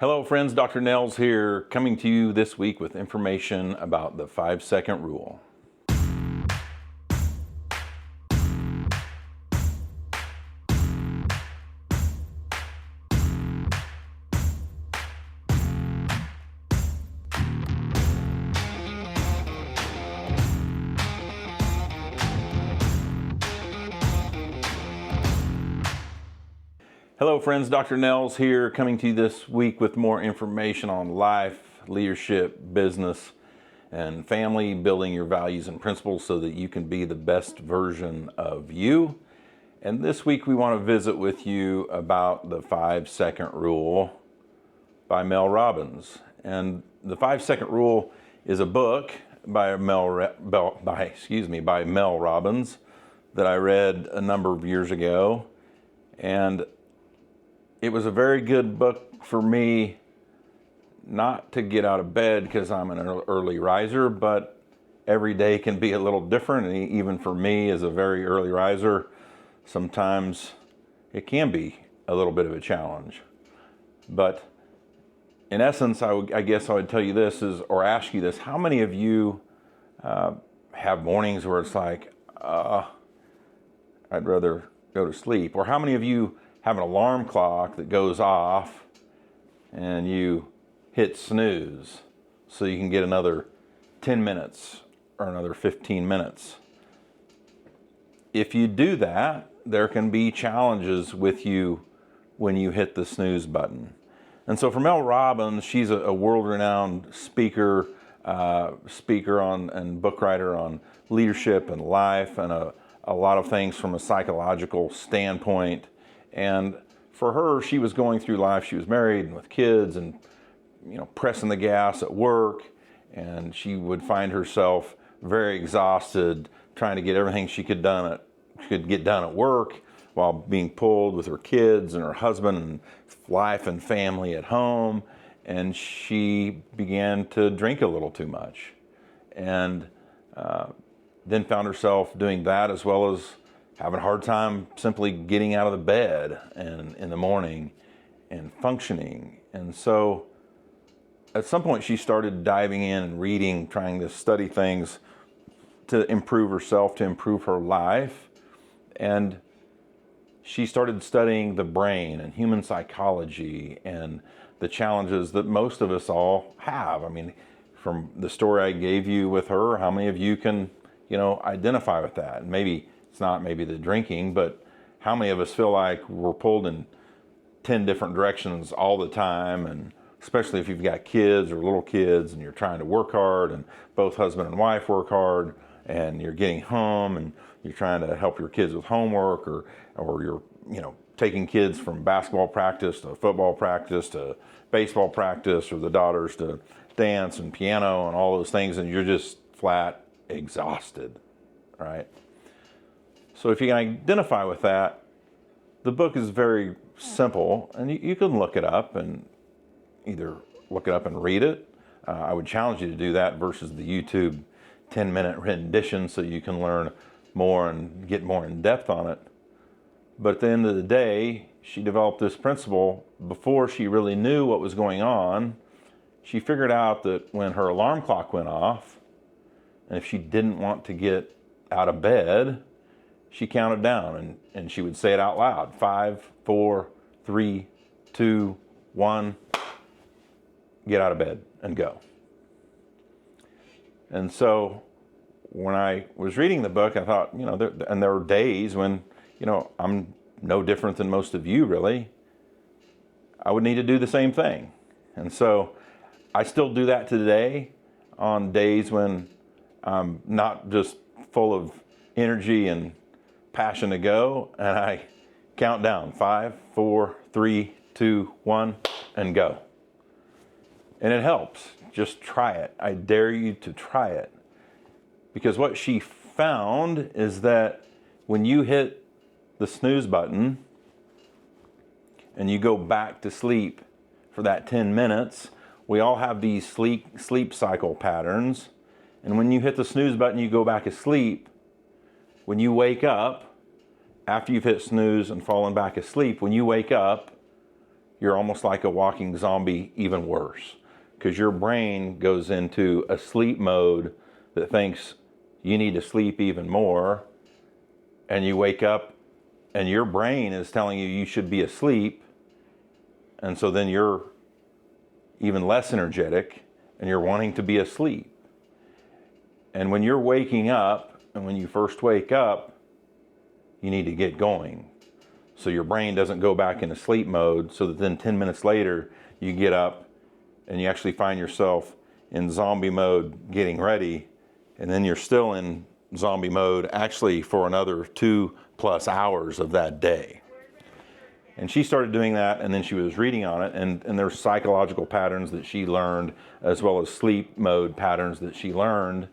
Hello friends, Dr. Nels here, coming to you this week with information about the 5-second rule. Hello friends, Dr. Nels here, coming to you this week with more information on life, leadership, business, and family, building your values and principles so that you can be the best version of you. And this week we want to visit with you about the 5-second rule by Mel Robbins. And the 5-second rule is a book by Mel Robbins that I read a number of years ago. And it was a very good book for me, not to get out of bed because I'm an early riser, but every day can be a little different. And even for me as a very early riser, sometimes it can be a little bit of a challenge. But in essence, I guess I would tell you this or ask you this: how many of you have mornings where it's like, I'd rather go to sleep? Or how many of you have an alarm clock that goes off and you hit snooze so you can get another 10 minutes or another 15 minutes? If you do that, there can be challenges with you when you hit the snooze button. And so for Mel Robbins, she's a world-renowned speaker and book writer on leadership and life and a lot of things from a psychological standpoint. And for her, she was going through life. She was married and with kids and, pressing the gas at work. And she would find herself very exhausted trying to get everything she could get done at work while being pulled with her kids and her husband and life and family at home. And she began to drink a little too much. And then found herself doing that as well as having a hard time simply getting out of the bed and in the morning and functioning. And so at some point she started diving in and reading, trying to study things to improve herself, to improve her life. And she started studying the brain and human psychology and the challenges that most of us all have. I mean, from the story I gave you with her, how many of you can, identify with that? Maybe it's not maybe the drinking, but how many of us feel like we're pulled in 10 different directions all the time? And especially if you've got kids or little kids and you're trying to work hard and both husband and wife work hard and you're getting home and you're trying to help your kids with homework or you're, taking kids from basketball practice to football practice to baseball practice, or the daughters to dance and piano and all those things, and you're just flat exhausted, right? So if you can identify with that, the book is very simple, and you can look it up and either look it up and read it. I would challenge you to do that versus the YouTube 10-minute rendition so you can learn more and get more in depth on it. But at the end of the day, she developed this principle before she really knew what was going on. She figured out that when her alarm clock went off, and if she didn't want to get out of bed, she counted down and she would say it out loud: 5, 4, 3, 2, 1, get out of bed and go. And so when I was reading the book, I thought, there were days when, I'm no different than most of you, really. I would need to do the same thing. And so I still do that today on days when I'm not just full of energy and passion to go, and I count down: 5, 4, 3, 2, 1, and go. And it helps. Just try it. I dare you to try it. Because what she found is that when you hit the snooze button and you go back to sleep for that 10 minutes, we all have these sleep cycle patterns. And when you hit the snooze button, you go back asleep. When you wake up, after you've hit snooze and fallen back asleep, when you wake up, you're almost like a walking zombie, even worse, because your brain goes into a sleep mode that thinks you need to sleep even more, and you wake up and your brain is telling you you should be asleep, and so then you're even less energetic and you're wanting to be asleep. And when you're waking up, and when you first wake up, you need to get going. So your brain doesn't go back into sleep mode, so that then 10 minutes later, you get up and you actually find yourself in zombie mode getting ready, and then you're still in zombie mode actually for another 2+ hours of that day. And she started doing that, and then she was reading on it, and there's psychological patterns that she learned, as well as sleep mode patterns that she learned,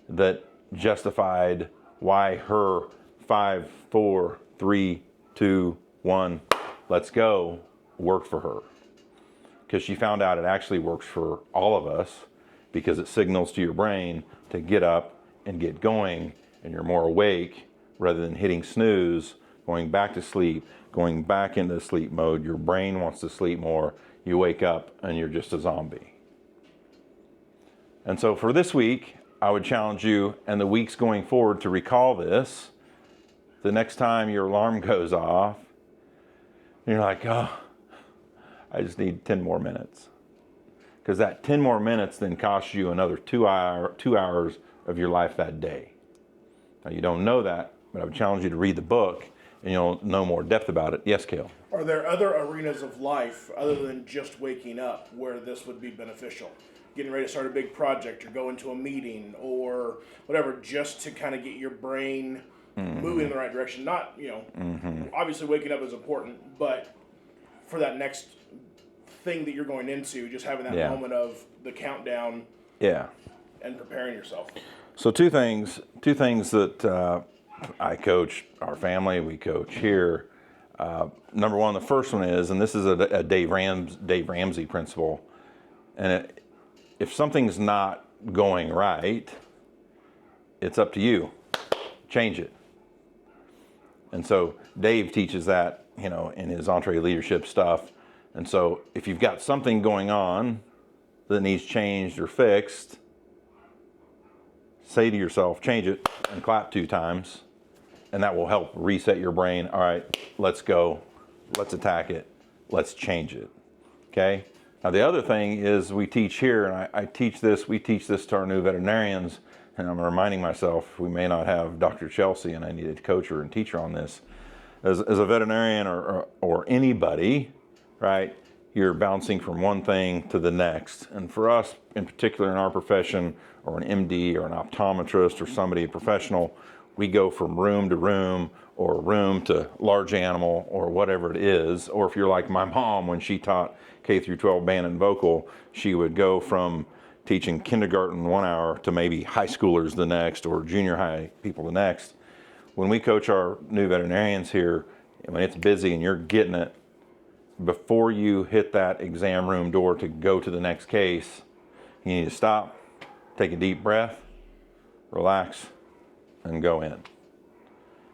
that justified why her 5, 4, 3, 2, 1, let's go worked for her. Because she found out it actually works for all of us, because it signals to your brain to get up and get going, and you're more awake rather than hitting snooze, going back to sleep, going back into sleep mode. Your brain wants to sleep more. You wake up and you're just a zombie. And so for this week, I would challenge you and the weeks going forward to recall this. The next time your alarm goes off, you're like, oh, I just need 10 more minutes. Because that 10 more minutes then costs you another 2 hours of your life that day. Now, you don't know that, but I would challenge you to read the book and you'll know more depth about it. Yes, Cale? Are there other arenas of life other than just waking up where this would be beneficial? Getting ready to start a big project or go into a meeting or whatever, just to kind of get your brain moving in the right direction. Not, obviously waking up is important, but for that next thing that you're going into, just having that moment of the countdown and preparing yourself. So two things that I coach our family, we coach here. Number one, the first one is, and this is a Dave Ramsey principle, and if something's not going right, it's up to you. Change it. And so Dave teaches that, in his EntreLeadership stuff. And so if you've got something going on that needs changed or fixed, say to yourself, change it, and clap 2 times. And that will help reset your brain. All right, let's go. Let's attack it. Let's change it. Okay? Now, the other thing is we teach here, and we teach this to our new veterinarians, and I'm reminding myself we may not have Dr. Chelsea, and I need to coach her and teach her on this. As a veterinarian or anybody, right, you're bouncing from one thing to the next. And for us, in particular in our profession, or an MD or an optometrist or somebody professional, we go from room to room or room to large animal or whatever it is. Or if you're like my mom, when she taught K through 12 band and vocal, she would go from teaching kindergarten 1 hour to maybe high schoolers the next, or junior high people the next. When we coach our new veterinarians here, when it's busy and you're getting it, before you hit that exam room door to go to the next case, you need to stop, take a deep breath, relax, and go in.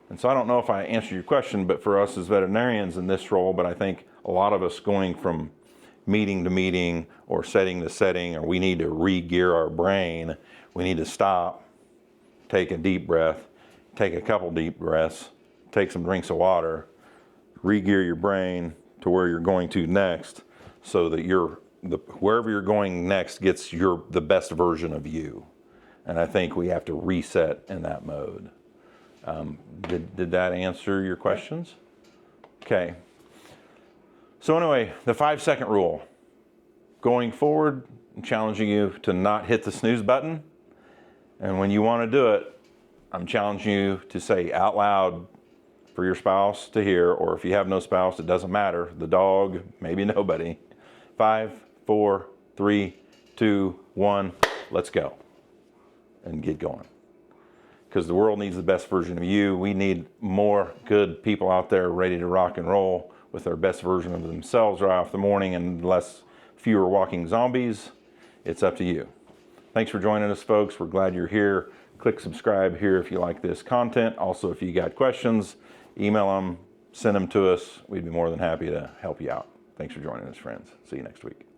And so I don't know if I answered your question, but for us as veterinarians in this role, but I think a lot of us going from meeting to meeting or setting to setting, or we need to re-gear our brain, we need to stop, take a deep breath, take a couple deep breaths, take some drinks of water, re-gear your brain to where you're going to next, so that wherever you're going next gets the best version of you. And I think we have to reset in that mode. Did that answer your questions? Okay. So anyway, the 5-second rule. Going forward, I'm challenging you to not hit the snooze button. And when you want to do it, I'm challenging you to say out loud for your spouse to hear, or if you have no spouse, it doesn't matter, the dog, maybe nobody. 5, 4, 3, 2, 1, let's go. And get going. Because the world needs the best version of you. We need more good people out there ready to rock and roll with their best version of themselves right off the morning, and fewer walking zombies. It's up to you. Thanks for joining us, folks. We're glad you're here. Click subscribe here if you like this content. Also, if you got questions, email them, send them to us. We'd be more than happy to help you out. Thanks for joining us, friends. See you next week.